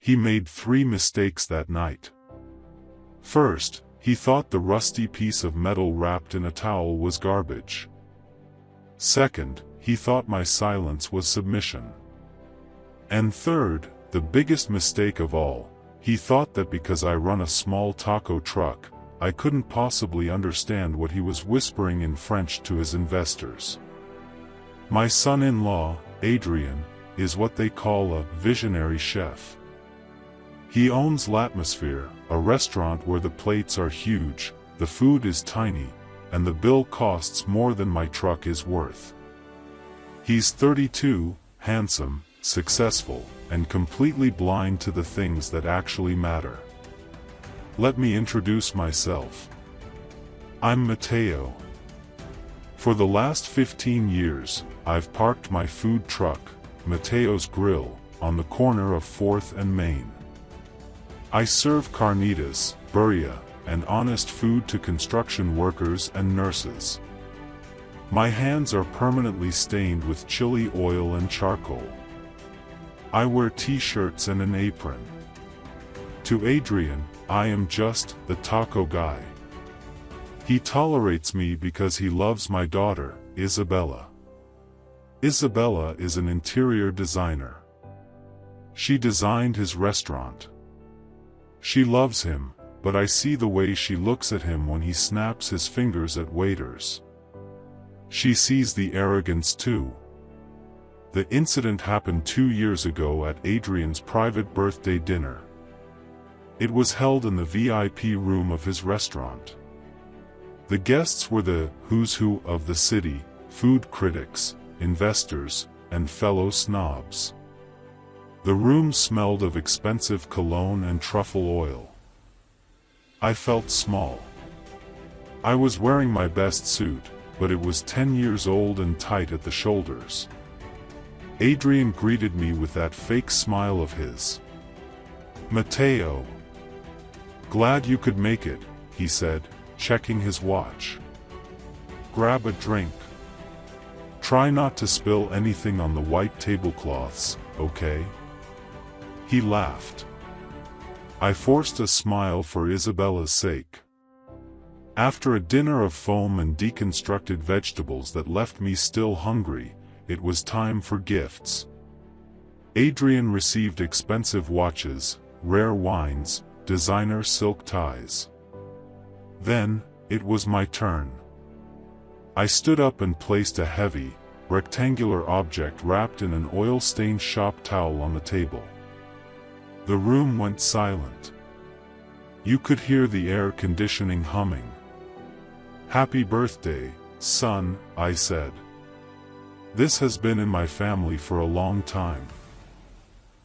He made 3 mistakes that night. First, he thought the rusty piece of metal wrapped in a towel was garbage. Second, he thought my silence was submission. And third, the biggest mistake of all, he thought that because I run a small taco truck, I couldn't possibly understand what he was whispering in French to his investors. My son-in-law, Adrian, is what they call a visionary chef. He owns L'Atmosphere, a restaurant where the plates are huge, the food is tiny, and the bill costs more than my truck is worth. He's 32, handsome, successful, and completely blind to the things that actually matter. Let me introduce myself. I'm Mateo. For the last 15 years, I've parked my food truck, Mateo's Grill, on the corner of 4th and Main. I serve carnitas, birria, and honest food to construction workers and nurses. My hands are permanently stained with chili oil and charcoal. I wear t-shirts and an apron. To Adrian, I am just the taco guy. He tolerates me because he loves my daughter, Isabella. Isabella is an interior designer. She designed his restaurant. She loves him, but I see the way she looks at him when he snaps his fingers at waiters. She sees the arrogance too. The incident happened 2 years ago at Adrian's private birthday dinner. It was held in the VIP room of his restaurant. The guests were the who's who of the city, food critics, investors, and fellow snobs. The room smelled of expensive cologne and truffle oil. I felt small. I was wearing my best suit, but it was 10 years old and tight at the shoulders. Adrian greeted me with that fake smile of his. "Mateo. Glad you could make it," he said, checking his watch. "Grab a drink. Try not to spill anything on the white tablecloths, okay?" He laughed. I forced a smile for Isabella's sake. After a dinner of foam and deconstructed vegetables that left me still hungry, it was time for gifts. Adrian received expensive watches, rare wines, designer silk ties. Then, it was my turn. I stood up and placed a heavy, rectangular object wrapped in an oil-stained shop towel on the table. The room went silent. You could hear the air conditioning humming. "Happy birthday, son," I said. "This has been in my family for a long time.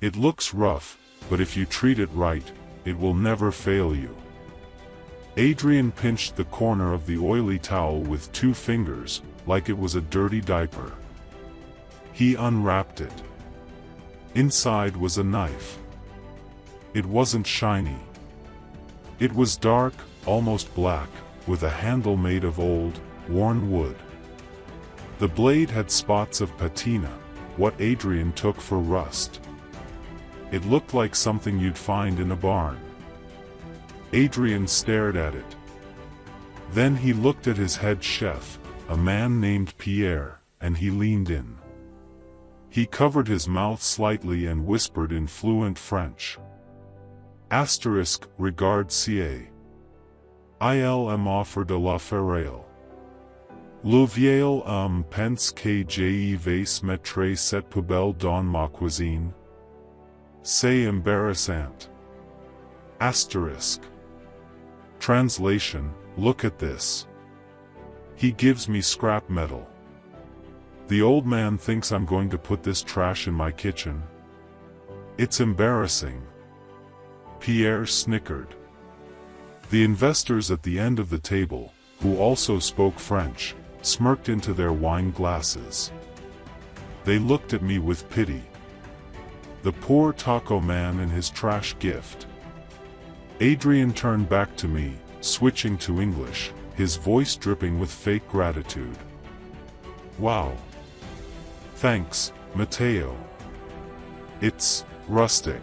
It looks rough, but if you treat it right, it will never fail you." Adrian pinched the corner of the oily towel with 2 fingers, like it was a dirty diaper. He unwrapped it. Inside was a knife. It wasn't shiny. It was dark, almost black, with a handle made of old, worn wood. The blade had spots of patina, what Adrian took for rust. It looked like something you'd find in a barn. Adrian stared at it. Then he looked at his head chef, a man named Pierre, and he leaned in. He covered his mouth slightly and whispered in fluent French. Regarde ca. Il m'offre de la ferraille. Le vieil homme pense que je vais mettre cette poubelle dans ma cuisine. C'est embarrassant. Translation: Look at this. He gives me scrap metal. The old man thinks I'm going to put this trash in my kitchen. It's embarrassing. Pierre snickered. The investors at the end of the table, who also spoke French, smirked into their wine glasses. They looked at me with pity. The poor taco man and his trash gift. Adrian turned back to me, switching to English, his voice dripping with fake gratitude. "Wow. Thanks, Mateo. It's rustic.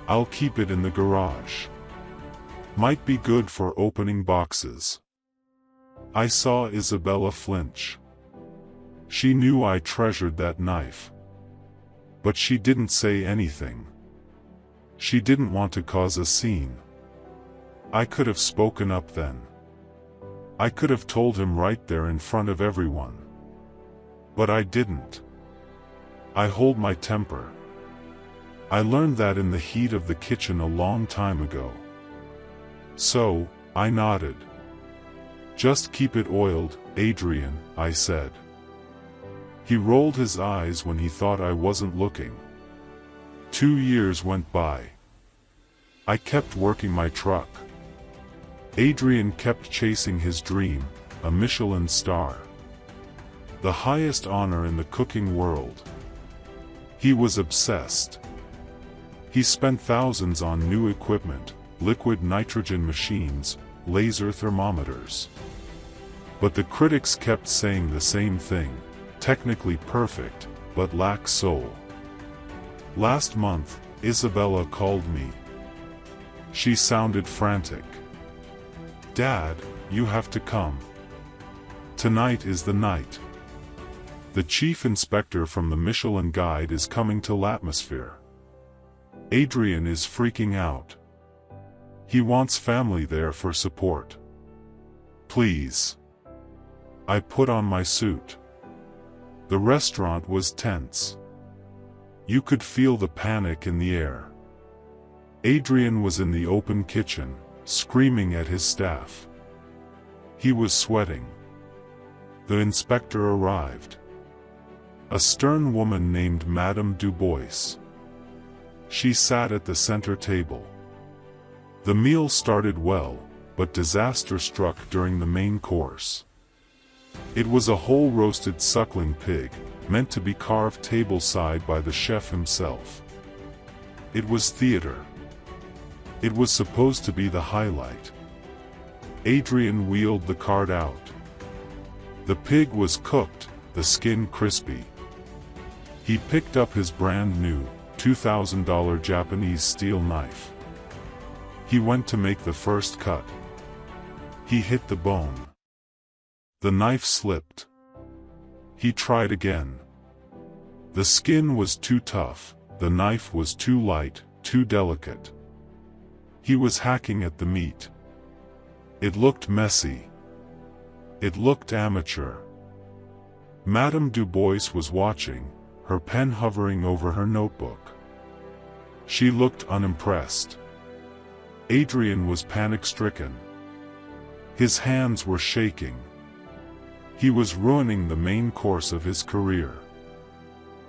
I'll keep it in the garage. Might be good for opening boxes. I saw Isabella flinch. She knew I treasured that knife. But she didn't say anything. She didn't want to cause a scene. I could have spoken up then. I could have told him right there in front of everyone. But I didn't. I hold my temper. I learned that in the heat of the kitchen a long time ago. So, I nodded. Just keep it oiled, Adrian, I said. He rolled his eyes when he thought I wasn't looking. 2 years went by. I kept working my truck. Adrian kept chasing his dream, a Michelin-Star. The highest honor in the cooking world. He was obsessed. He spent thousands on new equipment, liquid nitrogen machines, laser thermometers. But the critics kept saying the same thing, technically perfect, but lacks soul. Last month, Isabella called me. She sounded frantic. Dad, you have to come. Tonight is the night. The chief inspector from the Michelin Guide is coming to L'Atmosphere. Adrian is freaking out. He wants family there for support. Please. I put on my suit. The restaurant was tense. You could feel the panic in the air. Adrian was in the open kitchen, screaming at his staff. He was sweating. The inspector arrived. A stern woman named Madame Dubois. She sat at the center table. The meal started well, but disaster struck during the main course. It was a whole roasted suckling pig, meant to be carved tableside by the chef himself. It was theater. It was supposed to be the highlight. Adrian wheeled the cart out. The pig was cooked, the skin crispy. He picked up his brand new, $2,000 Japanese steel knife. He went to make the first cut. He hit the bone. The knife slipped. He tried again. The skin was too tough, the knife was too light, too delicate. He was hacking at the meat. It looked messy. It looked amateur. Madame Dubois was watching, her pen hovering over her notebook. She looked unimpressed. Adrian was panic-stricken. His hands were shaking. He was ruining the main course of his career.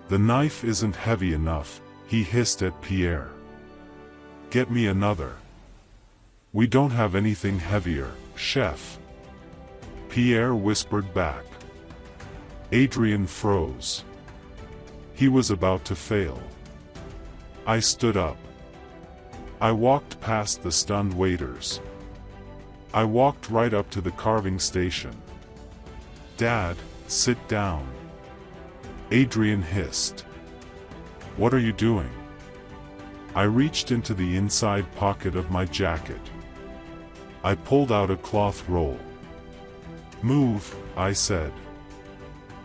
The knife isn't heavy enough, he hissed at Pierre. Get me another. We don't have anything heavier, chef. Pierre whispered back. Adrian froze. He was about to fail. I stood up. I walked past the stunned waiters. I walked right up to the carving station. Dad, sit down. Adrian hissed. What are you doing? I reached into the inside pocket of my jacket. I pulled out a cloth roll. Move, I said.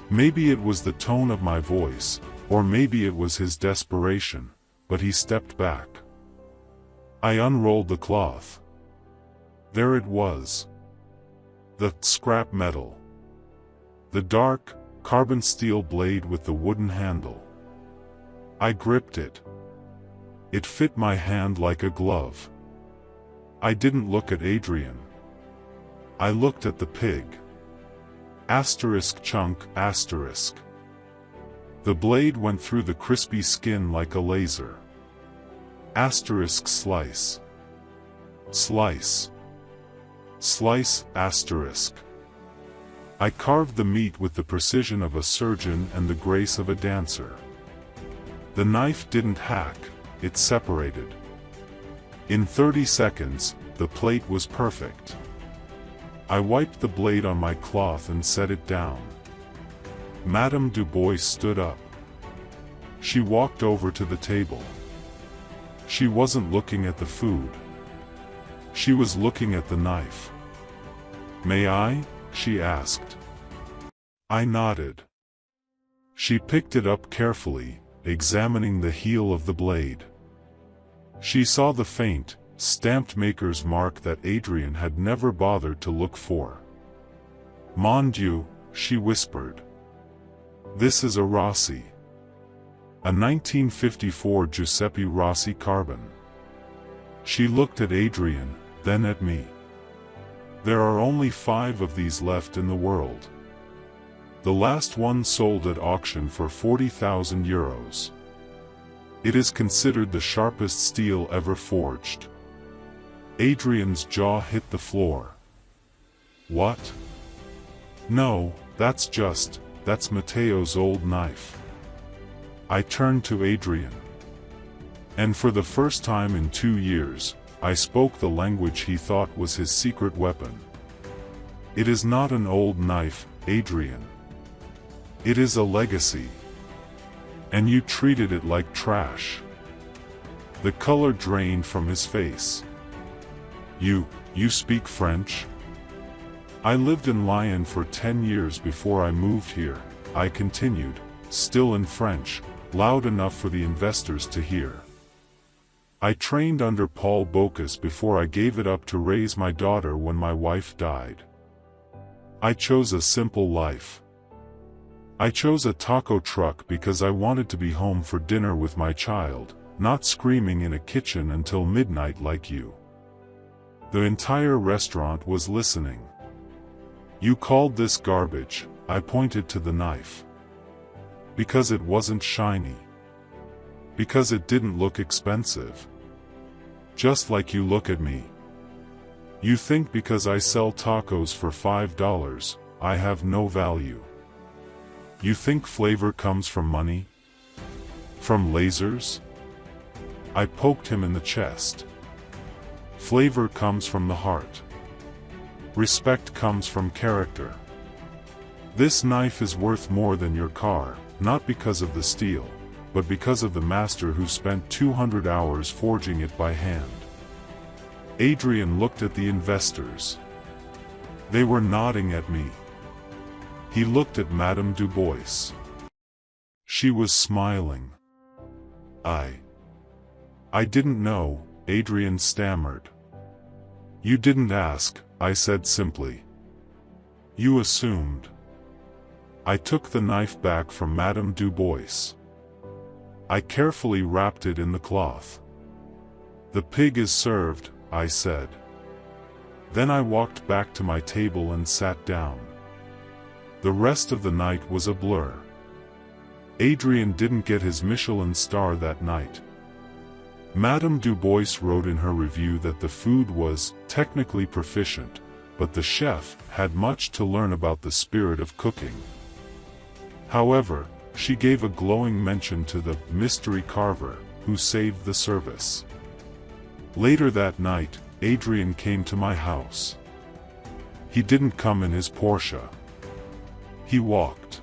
Maybe it was the tone of my voice, or maybe it was his desperation, but he stepped back. I unrolled the cloth. There it was. The scrap metal. The dark, carbon steel blade with the wooden handle. I gripped it. It fit my hand like a glove. I didn't look at Adrian. I looked at the pig. Asterisk chunk, asterisk. The blade went through the crispy skin like a laser. Asterisk slice. Slice. Slice, asterisk. I carved the meat with the precision of a surgeon and the grace of a dancer. The knife didn't hack, it separated. In 30 seconds, the plate was perfect. I wiped the blade on my cloth and set it down. Madame Dubois stood up. She walked over to the table. She wasn't looking at the food. She was looking at the knife. "May I?" she asked. I nodded. She picked it up carefully, examining the heel of the blade. She saw the faint, stamped maker's mark that Adrian had never bothered to look for. "Mon Dieu," she whispered. "This is a Rossi. A 1954 Giuseppe Rossi carbon." She looked at Adrian, then at me. "There are only 5 of these left in the world. The last one sold at auction for 40,000 euros. It is considered the sharpest steel ever forged." Adrian's jaw hit the floor. "What? No, that's Mateo's old knife." I turned to Adrian. And for the first time in 2 years, I spoke the language he thought was his secret weapon. "It is not an old knife, Adrian. It is a legacy. And you treated it like trash." The color drained from his face. You speak French?" "I lived in Lyon for 10 years before I moved here," I continued, still in French, loud enough for the investors to hear. "I trained under Paul Bocuse before I gave it up to raise my daughter when my wife died. I chose a simple life. I chose a taco truck because I wanted to be home for dinner with my child, not screaming in a kitchen until midnight like you." The entire restaurant was listening. "You called this garbage," I pointed to the knife. "Because it wasn't shiny. Because it didn't look expensive. Just like you look at me. You think because I sell tacos for $5, I have no value. You think flavor comes from money? From lasers?" I poked him in the chest. "Flavor comes from the heart. Respect comes from character. This knife is worth more than your car, not because of the steel, but because of the master who spent 200 hours forging it by hand." Adrian looked at the investors. They were nodding at me. He looked at Madame Dubois. She was smiling. I didn't know," Adrian stammered. "You didn't ask," I said simply. "You assumed." I took the knife back from Madame Dubois. I carefully wrapped it in the cloth. "The pig is served," I said. Then I walked back to my table and sat down. The rest of the night was a blur. Adrian didn't get his Michelin-Star that night. Madame Dubois wrote in her review that the food was technically proficient, but the chef had much to learn about the spirit of cooking. However, she gave a glowing mention to the mystery carver, who saved the service. Later that night, Adrian came to my house. He didn't come in his Porsche. He walked.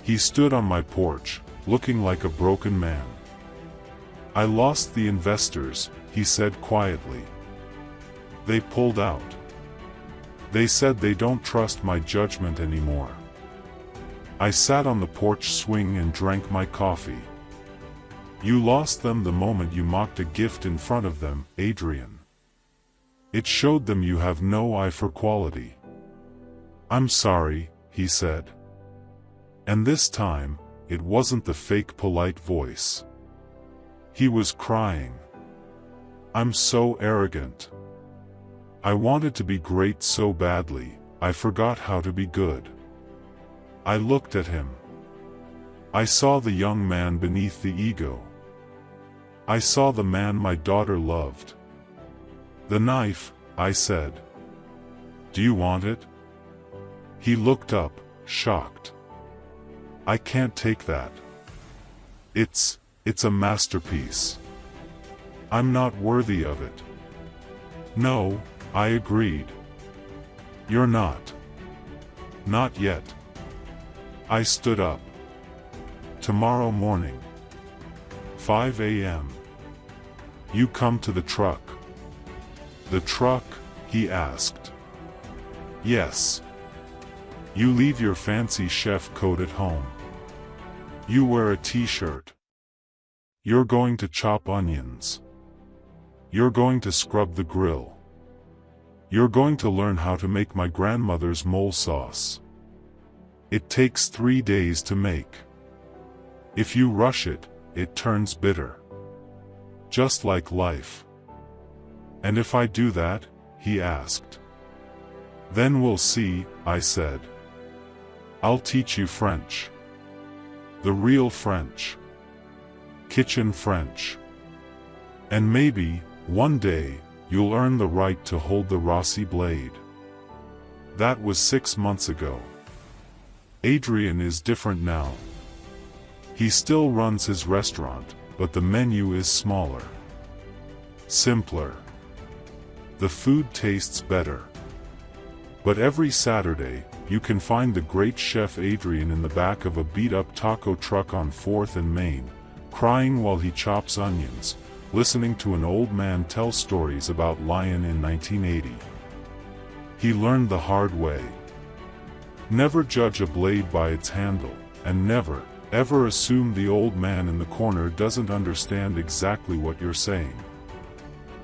He stood on my porch, looking like a broken man. "I lost the investors," he said quietly. "They pulled out. They said they don't trust my judgment anymore." I sat on the porch swing and drank my coffee. "You lost them the moment you mocked a gift in front of them, Adrian. It showed them you have no eye for quality." "I'm sorry," he said. And this time, it wasn't the fake polite voice. He was crying. "I'm so arrogant. I wanted to be great so badly, I forgot how to be good." I looked at him. I saw the young man beneath the ego. I saw the man my daughter loved. "The knife," I said. "Do you want it?" He looked up, shocked. "I can't take that. It's a masterpiece. I'm not worthy of it." "No," I agreed. "You're not. Not yet." I stood up. "Tomorrow morning. 5 a.m. You come to the truck. The truck? He asked. Yes. You leave your fancy chef coat at home. You wear a t-shirt. You're going to chop onions. You're going to scrub the grill. You're going to learn how to make my grandmother's mole sauce. It takes 3 days to make. If you rush it, it turns bitter. Just like life. And if I do that? He asked. Then we'll see, I said. I'll teach you French. The real French. Kitchen French. And maybe, one day, you'll earn the right to hold the Rossi blade. That was 6 months ago. Adrian is different now. He still runs his restaurant, but the menu is smaller. Simpler. The food tastes better. But every Saturday, you can find the great chef Adrian in the back of a beat-up taco truck on 4th and Main, crying while he chops onions, listening to an old man tell stories about Lyon in 1980. He learned the hard way. Never judge a blade by its handle, and never, ever assume the old man in the corner doesn't understand exactly what you're saying.